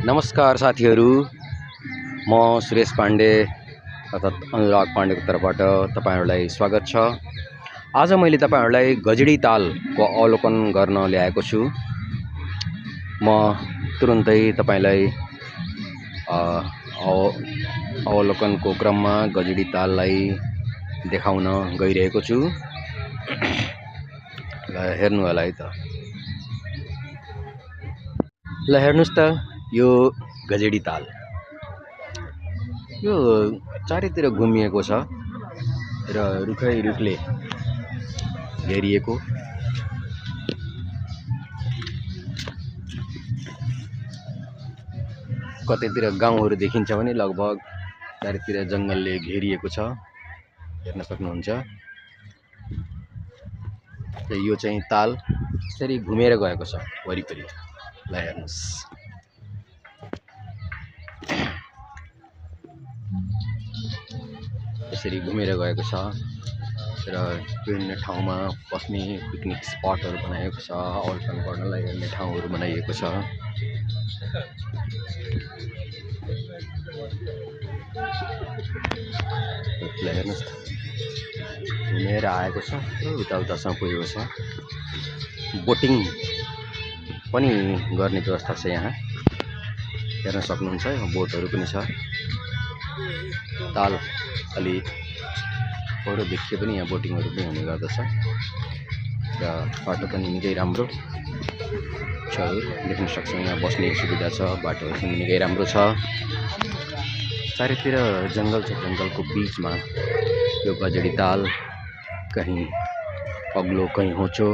नमस्कार साथीहरू, म सुरेश पाण्डे अर्थात् अनुराग पाण्डेको तर्फबाट तपाईहरुलाई स्वागत छ। आज मैले तपाईहरुलाई गजडी तालको अवलोकन गर्न ल्याएको छु। म तुरुन्तै तपाईलाई अवलोकनको क्रममा गजडी ताललाई देखाउन गइरहेको छु। ल हेर्नु होला है त। ल हेर्नुस् त, यो गजडी ताल यो चारैतिर घुमिएको छ र रुखै रुखले घेरिएको। कतैतिर गाउँहरू देखिन्छ भने लगभग चारैतिर जंगलले घेरिएको छ, हेर्न सक्नुहुन्छ। यो चाहिँ ताल यसरी घुमेर गएको छ वरिपरि। ल हेर्नुस्, यसरी घुमेर गएको छ र विभिन्न ठाउँमा बस्ने पिकनिक स्पटहरू बनाएको छ, अवलोकन गर्नलाई हेर्ने ठाउँहरू बनाइएको छ। ल हेर्नुस्, घुमेर आएको छ, उता उतासम्म पुगेको छ। बोटिङ पनि गर्ने व्यवस्था छ यहाँ, हेर्न सक्नुहुन्छ। बोटहरू पनि छ। ताल अलि पर देखिए पनि यहाँ बोटिङहरू पनि हुने गर्दछ र बाटो पनि निकै राम्रो छ, देख्न सक्छौँ। यहाँ बस्ने सुविधा छ, बाटोहरू पनि निकै राम्रो छ। चारैतिर जंगल छ, जंगलको बीचमा यो गजडी ताल कहीं अग्लो कहीं होचो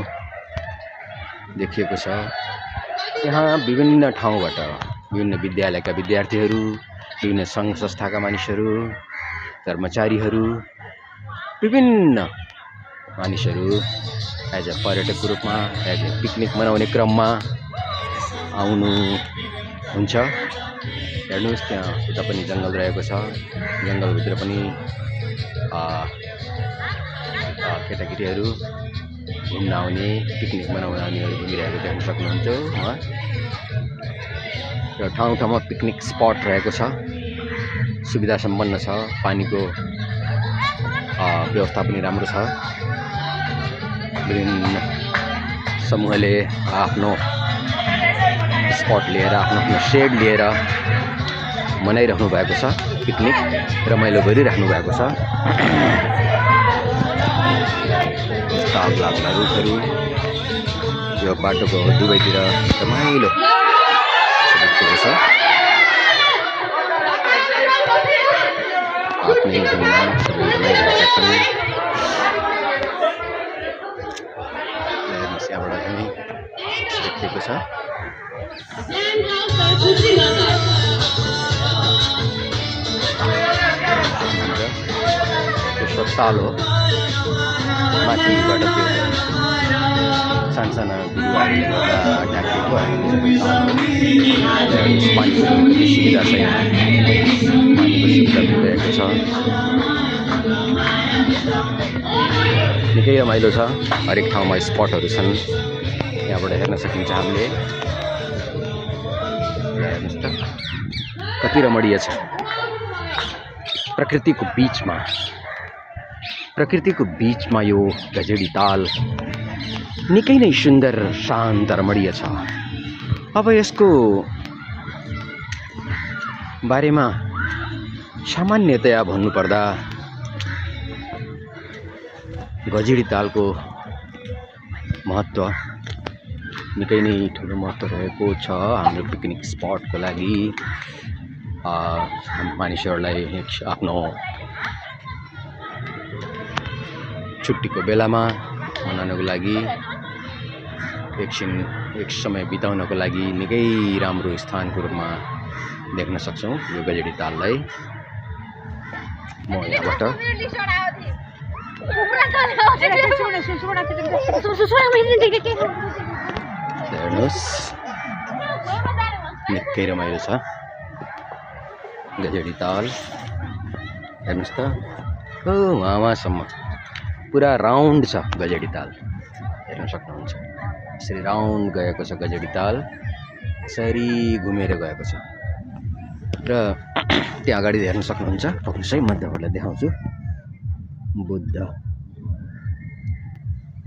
देखिएको छ। यहाँ विभिन्न ठाउँबाट विभिन्न विद्यालयका विद्यार्थीहरू, विभिन्न सङ्घ संस्थाका मानिसहरू, कर्मचारीहरू, विभिन्न मानिसहरू एज अ पर्यटकको रूपमा, एज अ पिकनिक मनाउने क्रममा आउनु हुन्छ। हेर्नुहोस्, त्यहाँ उता पनि जंगल रहेको छ। जंगलभित्र पनि केटाकेटीहरू घुम्न आउने, पिकनिक मनाउन आउनेहरू घुमिरहेको देख्न सक्नुहुन्छ। र ठाउँ ठाउँमा पिकनिक स्पट रहेको छ, सुविधा सम्पन्न छ। पानीको व्यवस्था पनि राम्रो छ। विभिन्न समूहले आफ्नो स्पट लिएर, आफ्नो सेड लिएर मनाइरहनु भएको छ, पिकनिक रमाइलो गरिराख्नु भएको छ। लाग्ला रुखहरू यो बाटोको दुवैतिर रमाइलो देखिएको छ। आफ्नै घुम्न सबै रमाइरहेका छन्। यहाँबाट पनि देखिएको छ। यो ताल हो, माथिबाट त्यो सानसाना बिरुवाहरूले गर्दा ढाकिएको पानीको सुविधा छ। यहाँ पानीको सुविधा भइरहेको छ, निकै रमाइलो छ। हरेक ठाउँमा स्पटहरू छन्, यहाँबाट हेर्न सकिन्छ हामीले। हेर्नुहोस् त, कति रमणीय छ। प्रकृतिको बीचमा यो गजडी ताल निकै नै सुन्दर, शान्त, रमणीय छ। अब यसको बारेमा सामान्यतया भन्नुपर्दा गजडी तालको महत्त्व निकै नै ठुलो महत्त्व रहेको छ हाम्रो पिकनिक स्पटको लागि। मानिसहरूलाई आफ्नो छुट्टीको बेलामा मनाउनको लागि, एक समय बिताउनको लागि निकै राम्रो स्थानको रूपमा देख्न सक्छौँ यो गजडी ताललाई। म यहाँबाट हेर्नुहोस्, निकै रमाइलो छ गजडी ताल। हेर्नुहोस् त, वहाँसम्म पुरा राउन्ड छ गजडी ताल, हेर्न सक्नुहुन्छ। यसरी राउन्ड गएको छ गजडी ताल, यसरी घुमेर गएको छ। र त्यहाँ अगाडि हेर्न सक्नुहुन्छ, रोक्नुहोस् है, म तपाईँलाई देखाउँछु। बुद्ध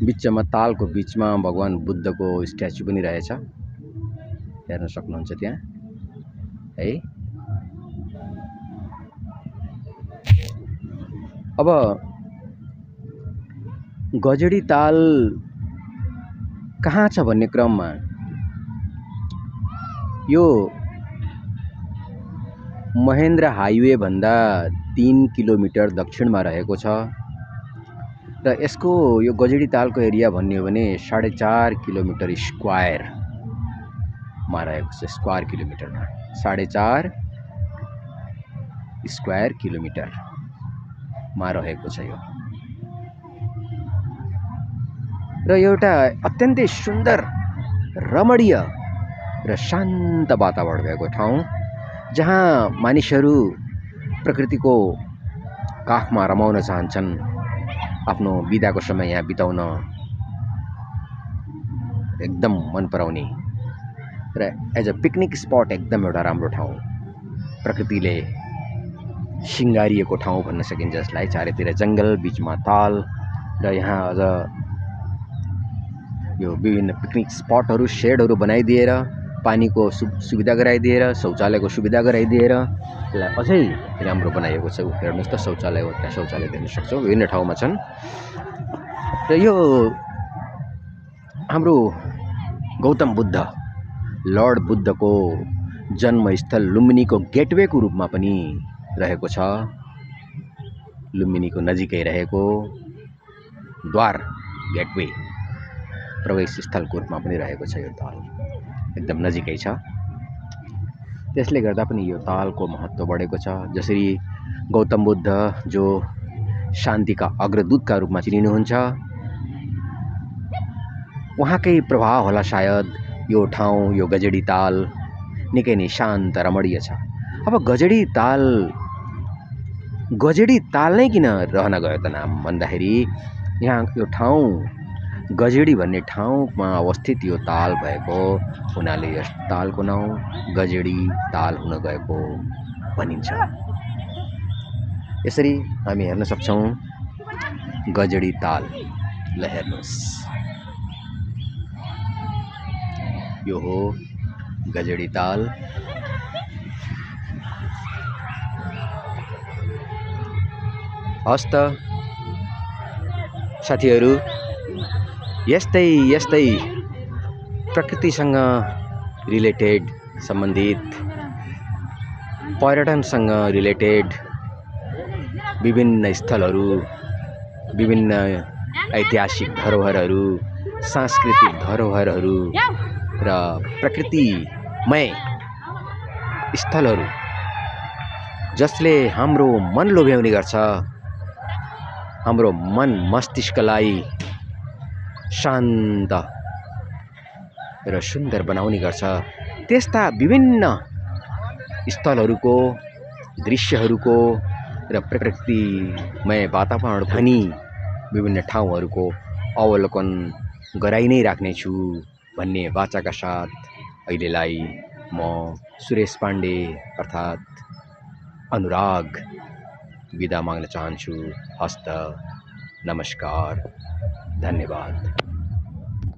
बिचमा, तालको बिचमा भगवान बुद्धको स्ट्याचु पनि रहेछ, हेर्न सक्नुहुन्छ त्यहाँ है। अब गजडी ताल कहाँ छ भन्ने क्रममा यो महेन्द्र हाइवे भन्दा 3 किलोमिटर दक्षिणमा रहेको छ र यसको यो गजडी तालको एरिया भन्ने हो भने 4.5 किलोमिटर स्क्वायरमा रहेको छ। स्क्वायर किलोमिटरमा 4.5 स्क्वायर किलोमिटरमा रहेको छ यो। र एउटा अत्यन्तै सुन्दर, रमणीय र शान्त वातावरण भएको ठाउँ, जहाँ मानिसहरू प्रकृतिको काखमा रमाउन चाहन्छन्, आफ्नो बिदाको समय यहाँ बिताउन एकदम मन पराउने र एज अ पिकनिक स्पट एकदम एउटा राम्रो ठाउँ, प्रकृतिले सिँगारिएको ठाउँ भन्न सकिन्छ जसलाई। चारैतिर जङ्गल, बिचमा ताल, र यहाँ अझ यो विभिन्न पिकनिक स्पटहरू, सेडहरू बनाइदिएर, पानीको सुविधा गराइदिएर, शौचालयको सुविधा गराइदिएर यसलाई अझै राम्रो बनाइएको छ। हेर्नुहोस् त, शौचालय हो, त्यहाँ शौचालय देख्न सक्छौँ, विभिन्न ठाउँमा छन्। र यो हाम्रो गौतम बुद्ध, लर्ड बुद्धको जन्मस्थल लुम्बिनीको गेटवेको रूपमा पनि रहेको छ। लुम्बिनीको नजिकै रहेको द्वार, गेटवे, प्रवेश स्थलको रूपमा पनि रहेको छ। यो ताल एकदम नजिकै छ, त्यसले गर्दा पनि यो तालको महत्त्व बढेको छ। जसरी गौतम बुद्ध जो शान्तिका अग्रदूतका रूपमा चिनिनुहुन्छ, उहाँकै प्रभाव होला सायद यो ठाउँ, यो गजडी ताल निकै नै शान्त रमणीय छ। अब गजडी ताल नै किन रहन गयो त नाम भन्दाखेरि, यहाँ यो ठाउँ गजडी भन्ने ठाउँमा अवस्थित यो ताल भएको हुनाले यस तालको नाउँ गजडी ताल हुन गएको भनिन्छ। यसरी हामी हेर्न सक्छौँ गजडी ताल। ल हेर्नुहोस्, यो हो गजडी ताल। हस् त साथीहरू, यस्तै प्रकृतिसँग रिलेटेड, सम्बन्धित, पर्यटनसँग रिलेटेड विभिन्न स्थलहरू, विभिन्न ऐतिहासिक धरोहरहरू, सांस्कृतिक धरोहरहरू र प्रकृतिमय स्थलहरू जसले हाम्रो मन लोभ्याउने गर्छ, हाम्रो मन मस्तिष्कलाई शान्त र सुन्दर बनाउने गर्छ, त्यस्ता विभिन्न स्थलहरूको, दृश्यहरूको र प्रकृतिमय वातावरण धनी विभिन्न ठाउँहरूको अवलोकन गराइ नै राख्नेछु भन्ने वाचाका साथ अहिलेलाई म सुरेश पाण्डे अर्थात् अनुराग बिदा माग्न चाहन्छु। हस्त, नमस्कार, धन्यवाद।